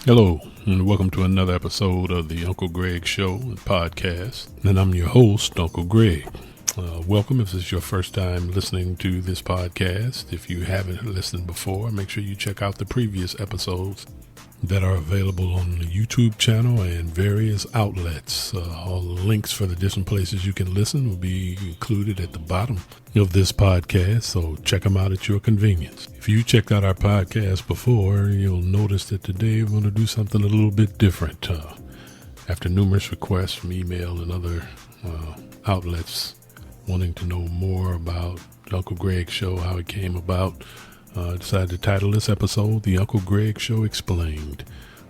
Hello, and welcome to another episode of the Uncle Greg Show and podcast. And I'm your host, Uncle Greg. Welcome if this is your first time listening to this podcast. If you haven't listened before, make sure you check out the previous episodes that are available on the YouTube channel and various outlets. All the links for the different places you can listen will be included at the bottom of this podcast, so check them out at your convenience. If you checked out our podcast before, you'll notice that today we're going to do something a little bit different. After numerous requests from email and other outlets wanting to know more about the Uncle Greg Show, how it came about, I decided to title this episode The Uncle Greg Show Explained,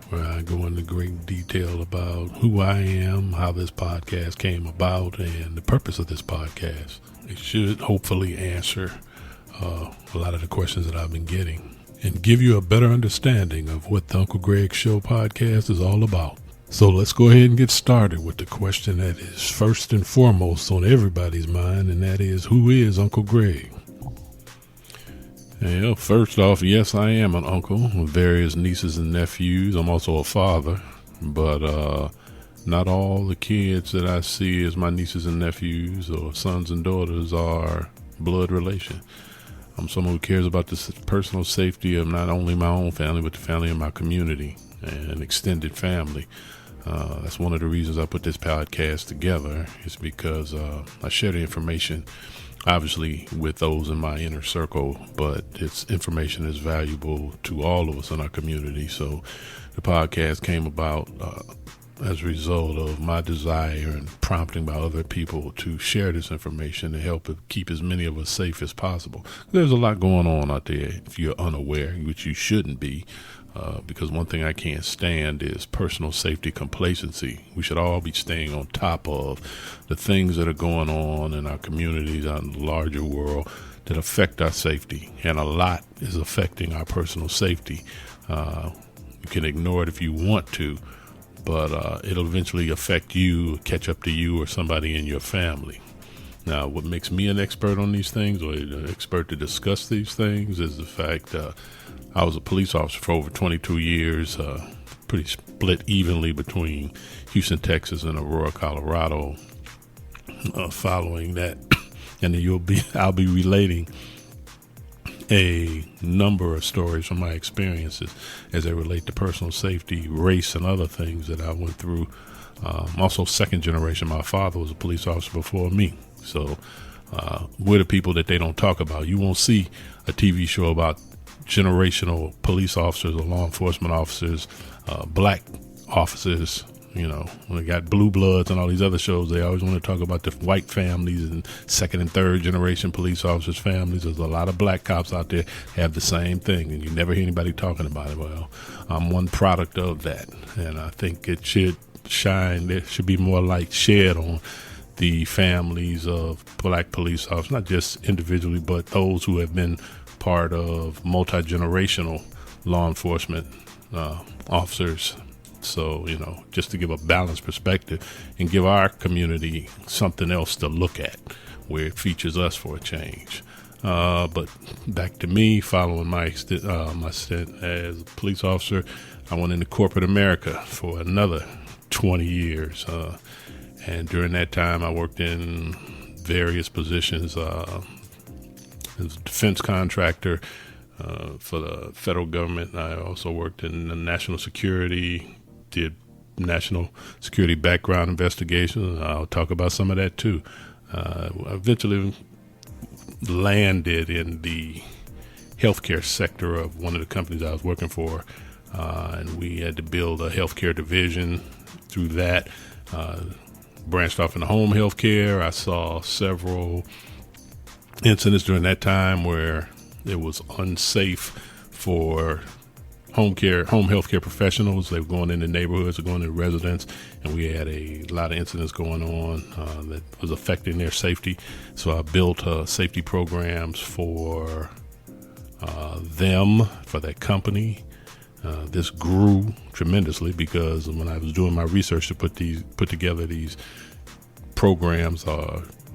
where I go into great detail about who I am, how this podcast came about, and the purpose of this podcast. It should hopefully answer a lot of the questions that I've been getting and give you a better understanding of what the Uncle Greg Show podcast is all about. So let's go ahead and get started with the question that is first and foremost on everybody's mind, and that is, who is Uncle Greg? Well, first off, yes, I am an uncle with various nieces and nephews. I'm also a father, but not all the kids that I see as my nieces and nephews or sons and daughters are blood relation. I'm someone who cares about the personal safety of not only my own family, but the family of my community and extended family. That's one of the reasons I put this podcast together, is because I share the information obviously with those in my inner circle, but its information is valuable to all of us in our community. So the podcast came about as a result of my desire and prompting by other people to share this information to help keep as many of us safe as possible. There's a lot going on out there if you're unaware, which you shouldn't be. Because one thing I can't stand is personal safety complacency. We should all be staying on top of the things that are going on in our communities, out in the larger world, that affect our safety. And a lot is affecting our personal safety. You can ignore it if you want to, but it'll eventually affect you, catch up to you or somebody in your family. Now, what makes me an expert on these things, or an expert to discuss these things, is the fact I was a police officer for over 22 years, pretty split evenly between Houston, Texas, and Aurora, Colorado. Following that, and then I'll be relating a number of stories from my experiences as they relate to personal safety, race, and other things that I went through. I'm also second generation. My father was a police officer before me. So we're the people that they don't talk about. You won't see a TV show about generational police officers or law enforcement officers, black officers. You know, when they got Blue Bloods and all these other shows, they always want to talk about the white families and second and third generation police officers' families. There's a lot of black cops out there have the same thing, and you never hear anybody talking about it. Well, I'm one product of that, and I think it should shine. There should be more light shed on the families of black police officers, not just individually, but those who have been part of multi-generational law enforcement officers. So, you know, just to give a balanced perspective and give our community something else to look at where it features us for a change. But back to me, following my stint as a police officer, I went into corporate America for another 20 years. And during that time, I worked in various positions as a defense contractor for the federal government. I also worked in the national security, did national security background investigations. I'll talk about some of that too. I eventually landed in the healthcare sector of one of the companies I was working for, and we had to build a healthcare division through that. Branched off into home health care. I saw several incidents during that time where it was unsafe for home health care professionals. They were going into neighborhoods or going into residents, and we had a lot of incidents going on that was affecting their safety. So I built safety programs for them, for that company. This grew tremendously because when I was doing my research to put together these programs,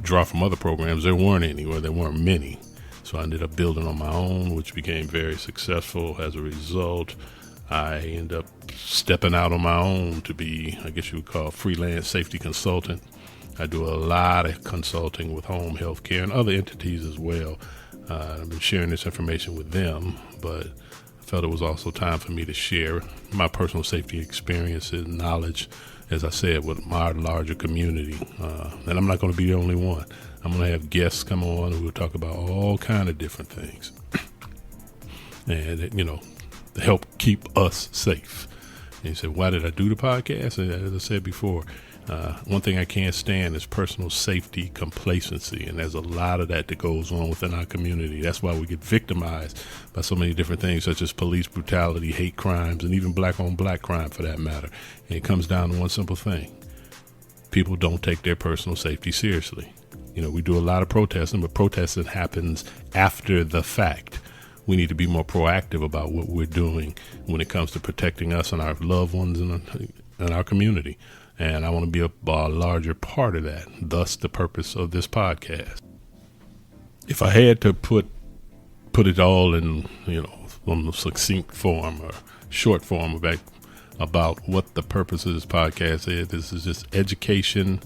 draw from other programs, there weren't any, or there weren't many. So I ended up building on my own, which became very successful. As a result, I end up stepping out on my own to be, I guess you would call, freelance safety consultant. I do a lot of consulting with home health care and other entities as well. I've been sharing this information with them, but I felt it was also time for me to share my personal safety experiences and knowledge, as I said, with my larger community. And I'm not going to be the only one. I'm going to have guests come on who will talk about all kind of different things. And, to help keep us safe. And you said, why did I do the podcast? And as I said before, one thing I can't stand is personal safety complacency. And there's a lot of that goes on within our community. That's why we get victimized by so many different things, such as police brutality, hate crimes, and even black on black crime for that matter. And it comes down to one simple thing. People don't take their personal safety seriously. We do a lot of protesting, but protesting happens after the fact. We need to be more proactive about what we're doing when it comes to protecting us and our loved ones and our community. And I want to be a larger part of that, thus the purpose of this podcast. If I had to put it all in, some succinct form or short form about what the purpose of this podcast is, this is just education,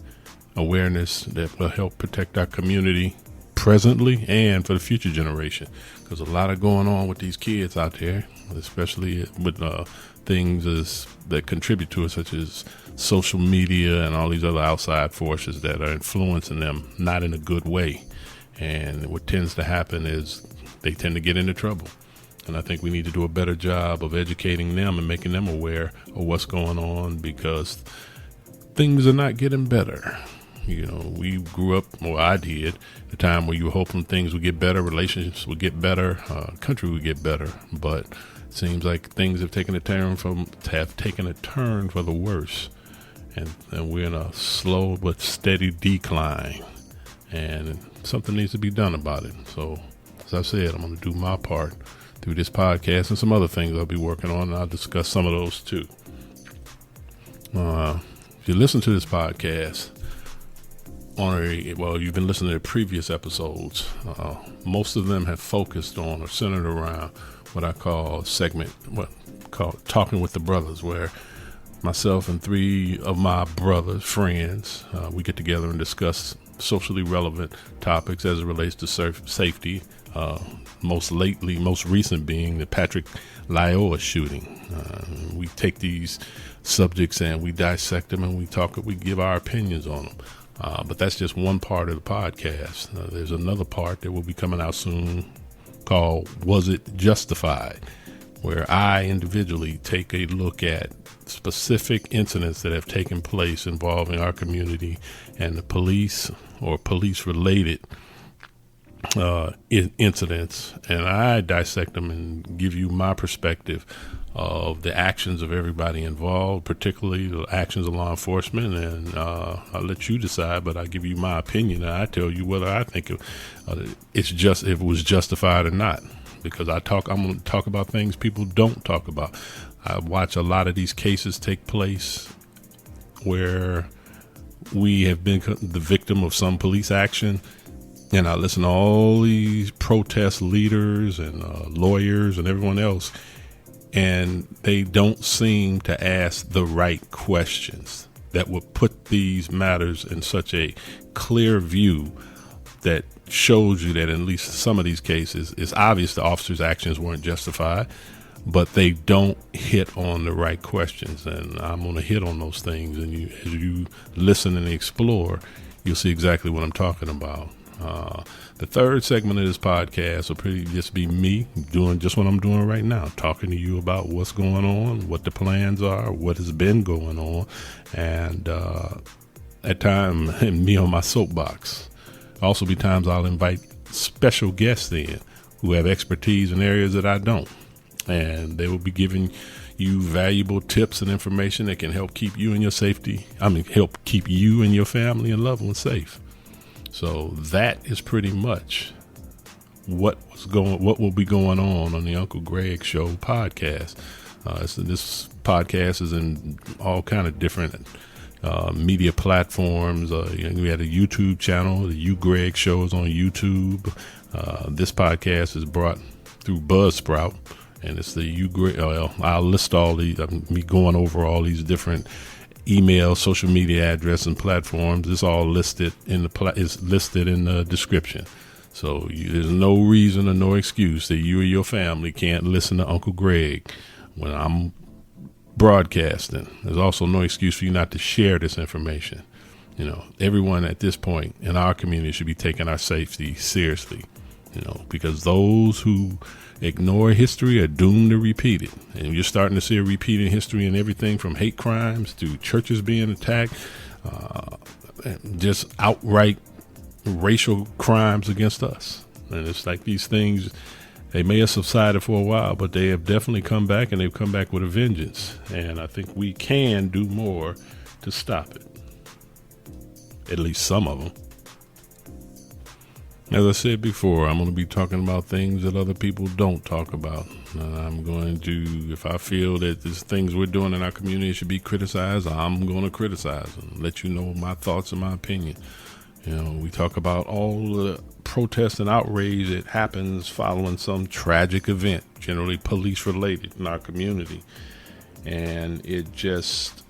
awareness that will help protect our community presently and for the future generation. There's a lot of going on with these kids out there, especially with things that contribute to it, such as social media and all these other outside forces that are influencing them, not in a good way. And what tends to happen is they tend to get into trouble. And I think we need to do a better job of educating them and making them aware of what's going on, because things are not getting better. We grew up, or I did, a time where you were hoping things would get better, relationships would get better, country would get better. But it seems like things have taken a turn for the worse. And we're in a slow but steady decline. And something needs to be done about it. So, as I said, I'm going to do my part through this podcast and some other things I'll be working on, and I'll discuss some of those too. If you listen to this podcast, you've been listening to previous episodes. Most of them have focused on or centered around what I call Talking with the Brothers, where myself and three of my brothers, friends, we get together and discuss socially relevant topics as it relates to safety. Most recent being the Patrick Lyoa shooting. We take these subjects and we dissect them and we give our opinions on them. But that's just one part of the podcast. There's another part that will be coming out soon called Was It Justified?, where I individually take a look at specific incidents that have taken place involving our community and the police or police-related incidents, and I dissect them and give you my perspective of the actions of everybody involved, particularly the actions of law enforcement, and I'll let you decide, but I give you my opinion, and I tell you whether I think if it was justified or not, because I'm going to talk about things people don't talk about. I watch a lot of these cases take place where we have been the victim of some police action, and I listen to all these protest leaders and lawyers and everyone else, and they don't seem to ask the right questions that would put these matters in such a clear view that shows you that in at least some of these cases, it's obvious the officers' actions weren't justified, but they don't hit on the right questions. And I'm going to hit on those things. And as you listen and explore, you'll see exactly what I'm talking about. The third segment of this podcast will pretty just be me doing just what I'm doing right now, talking to you about what's going on, what the plans are, what has been going on, and at times me on my soapbox. Also be times I'll invite special guests in who have expertise in areas that I don't, and they will be giving you valuable tips and information that can help keep you and help keep you and your family and loved ones safe. So that is pretty much what will be going on the Uncle Greg Show podcast. This podcast is in all kind of different media platforms. We had a YouTube channel. The U Greg Show is on YouTube. This podcast is brought through Buzzsprout, And it's I'll list all these, me going over all these different email, social media address and platforms. It's all listed in the description. So there's no reason or no excuse that you or your family can't listen to Uncle Greg when I'm broadcasting. There's also no excuse for you not to share this information. Everyone at this point in our community should be taking our safety seriously, because those who ignore history are doomed to repeat it. And you're starting to see a repeating history in everything from hate crimes to churches being attacked, just outright racial crimes against us. And it's like these things, they may have subsided for a while, but they have definitely come back, and they've come back with a vengeance. And I think we can do more to stop it. At least some of them. As I said before, I'm going to be talking about things that other people don't talk about. And I'm going to, if I feel that there's things we're doing in our community should be criticized, I'm going to criticize them, let you know my thoughts and my opinion. We talk about all the protest and outrage that happens following some tragic event, generally police related in our community. And it just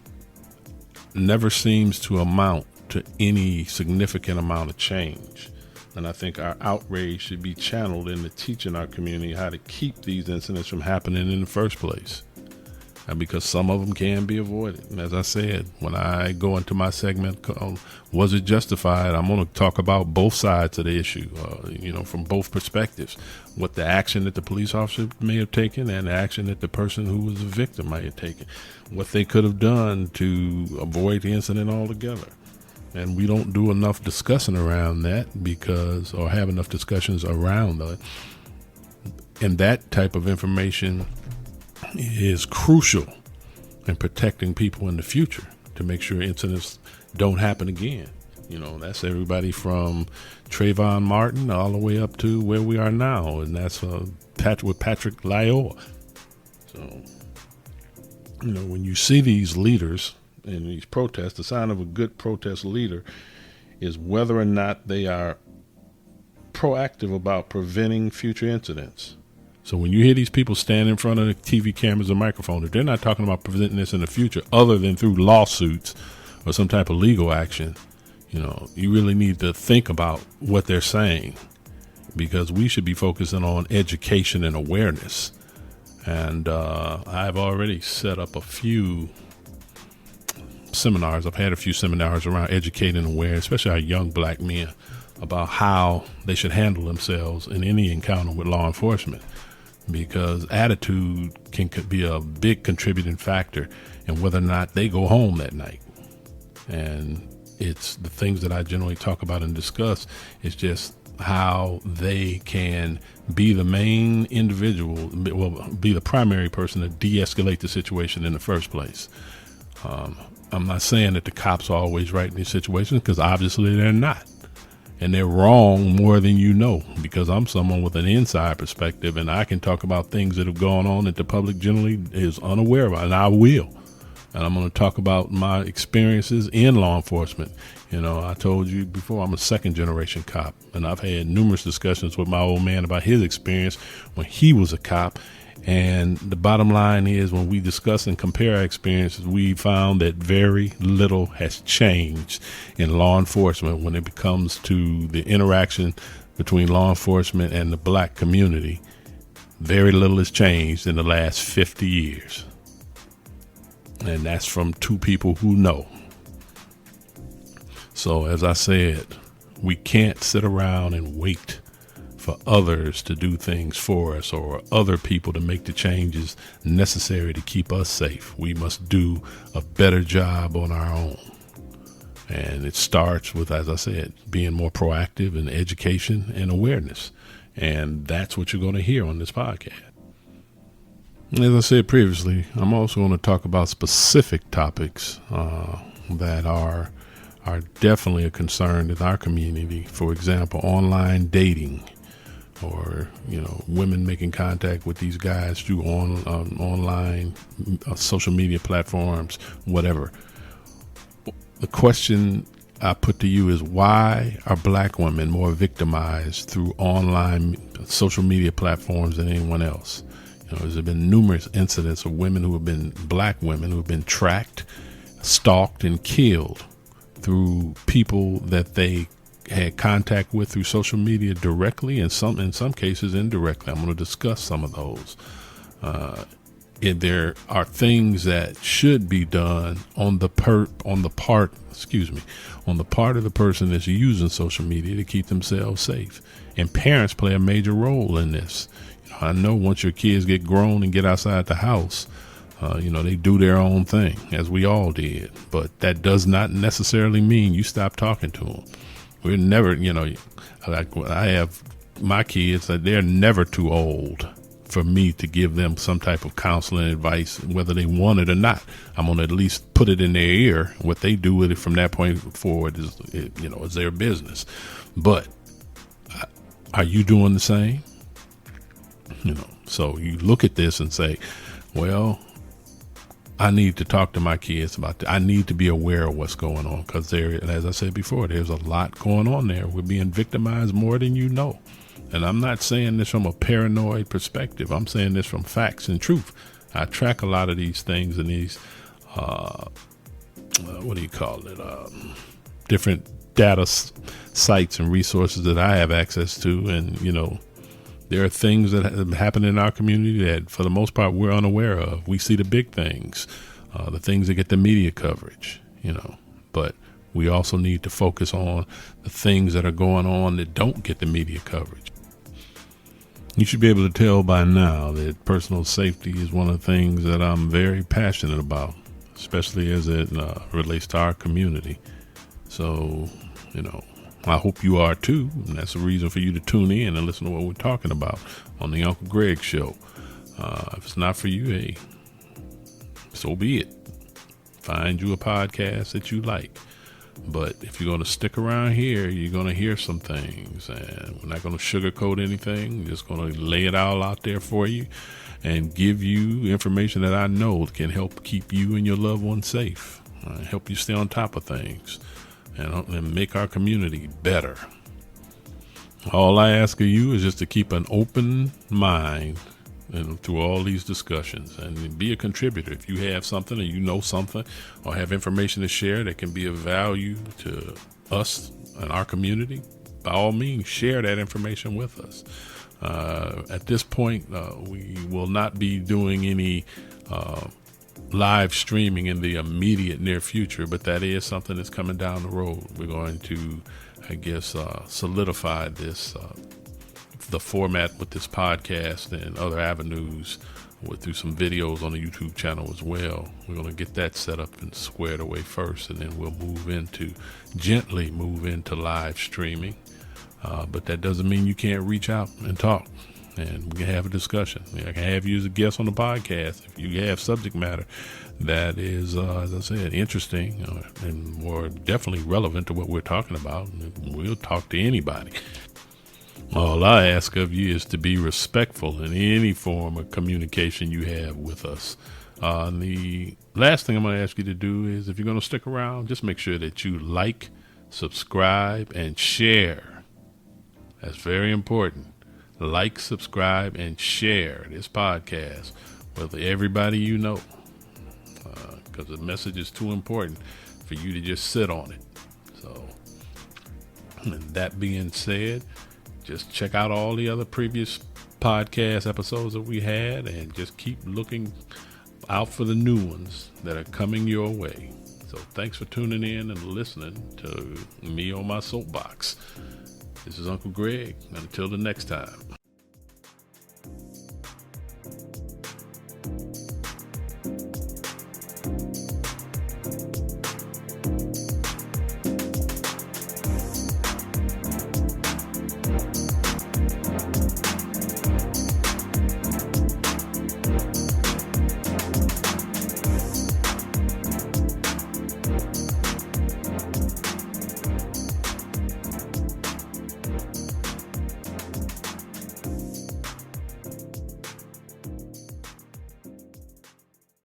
never seems to amount to any significant amount of change. And I think our outrage should be channeled into teaching our community how to keep these incidents from happening in the first place. And because some of them can be avoided. And as I said, when I go into my segment, was it justified? I'm going to talk about both sides of the issue, from both perspectives. What the action that the police officer may have taken and the action that the person who was a victim might have taken. What they could have done to avoid the incident altogether. And we don't do enough discussing around that or have enough discussions around that. And that type of information is crucial in protecting people in the future to make sure incidents don't happen again. That's everybody from Trayvon Martin all the way up to where we are now. And that's with Patrick Lyoa. So, when you see these leaders in these protests, the sign of a good protest leader is whether or not they are proactive about preventing future incidents. So when you hear these people stand in front of the TV cameras or microphone, if they're not talking about preventing this in the future other than through lawsuits or some type of legal action, you really need to think about what they're saying, because we should be focusing on education and awareness. And I've already set up a few seminars. I've had a few seminars around educating and awareness, especially our young black men, about how they should handle themselves in any encounter with law enforcement, because attitude can be a big contributing factor in whether or not they go home that night. And it's the things that I generally talk about and discuss is just how they can be the main individual, be the primary person to de-escalate the situation in the first place. I'm not saying that the cops are always right in these situations, because obviously they're not. And they're wrong more than you know, because I'm someone with an inside perspective, and I can talk about things that have gone on that the public generally is unaware of, and I will. And I'm going to talk about my experiences in law enforcement. I told you before, I'm a second generation cop, and I've had numerous discussions with my old man about his experience when he was a cop. And the bottom line is, when we discuss and compare our experiences, we found that very little has changed in law enforcement when it comes to the interaction between law enforcement and the black community. Very little has changed in the last 50 years. And that's from two people who know. So as I said, we can't sit around and wait for others to do things for us, or other people to make the changes necessary to keep us safe. We must do a better job on our own. And it starts with, as I said, being more proactive in education and awareness. And that's what you're going to hear on this podcast. As I said previously, I'm also going to talk about specific topics that are definitely a concern in our community. For example, online dating, or women making contact with these guys through online social media platforms, whatever. The question I put to you is, why are black women more victimized through online social media platforms than anyone else? There's been numerous incidents of women who have been, black women who have been tracked, stalked, and killed through people that they had contact with through social media directly, and in some cases indirectly. I'm going to discuss some of those. There are things that should be done on the part of the person that's using social media to keep themselves safe. And parents play a major role in this. I know once your kids get grown and get outside the house, they do their own thing, as we all did. But that does not necessarily mean you stop talking to them. We're never, I have my kids, they're never too old for me to give them some type of counseling advice, whether they want it or not. I'm going to at least put it in their ear. What they do with it from that point forward is their business. But are you doing the same? So you look at this and say, well, I need to talk to my kids about that. I need to be aware of what's going on, because as I said before, there's a lot going on there. We're being victimized more than you know. And I'm not saying this from a paranoid perspective. I'm saying this from facts and truth. I track a lot of these things in these, different data sites and resources that I have access to. And, there are things that happen in our community that, for the most part, we're unaware of. We see the big things, the things that get the media coverage, but we also need to focus on the things that are going on that don't get the media coverage. You should be able to tell by now that personal safety is one of the things that I'm very passionate about, especially as it relates to our community. So, I hope you are too, and that's a reason for you to tune in and listen to what we're talking about on the Uncle Greg Show. If it's not for you, hey, so be it. Find you a podcast that you like. But if you're going to stick around here, you're going to hear some things, and we're not going to sugarcoat anything. We're just going to lay it all out there for you and give you information that I know can help keep you and your loved ones safe, help you stay on top of things, and make our community better. All I ask of you is just to keep an open mind through all these discussions, and be a contributor. If you have something, or you know something, or have information to share that can be of value to us and our community, by all means, share that information with us. At this point, we will not be doing any live streaming in the immediate near future, but that is something that's coming down the road. We're going to, solidify this, the format with this podcast and other avenues, through some videos on the YouTube channel as well. We're going to get that set up and squared away first, and then we'll gently move into live streaming. But that doesn't mean you can't reach out and talk, and we can have a discussion. I can have you as a guest on the podcast if you have subject matter that is, as I said, interesting and more definitely relevant to what we're talking about. We'll talk to anybody. All I ask of you is to be respectful in any form of communication you have with us. The last thing I'm going to ask you to do is, if you're going to stick around, just make sure that you like, subscribe, and share. That's very important. Like, subscribe, and share this podcast with everybody you know, because the message is too important for you to just sit on it. So, and that being said, just check out all the other previous podcast episodes that we had, and just keep looking out for the new ones that are coming your way. So thanks for tuning in and listening to me on my soapbox. This is Uncle Greg. Until the next time.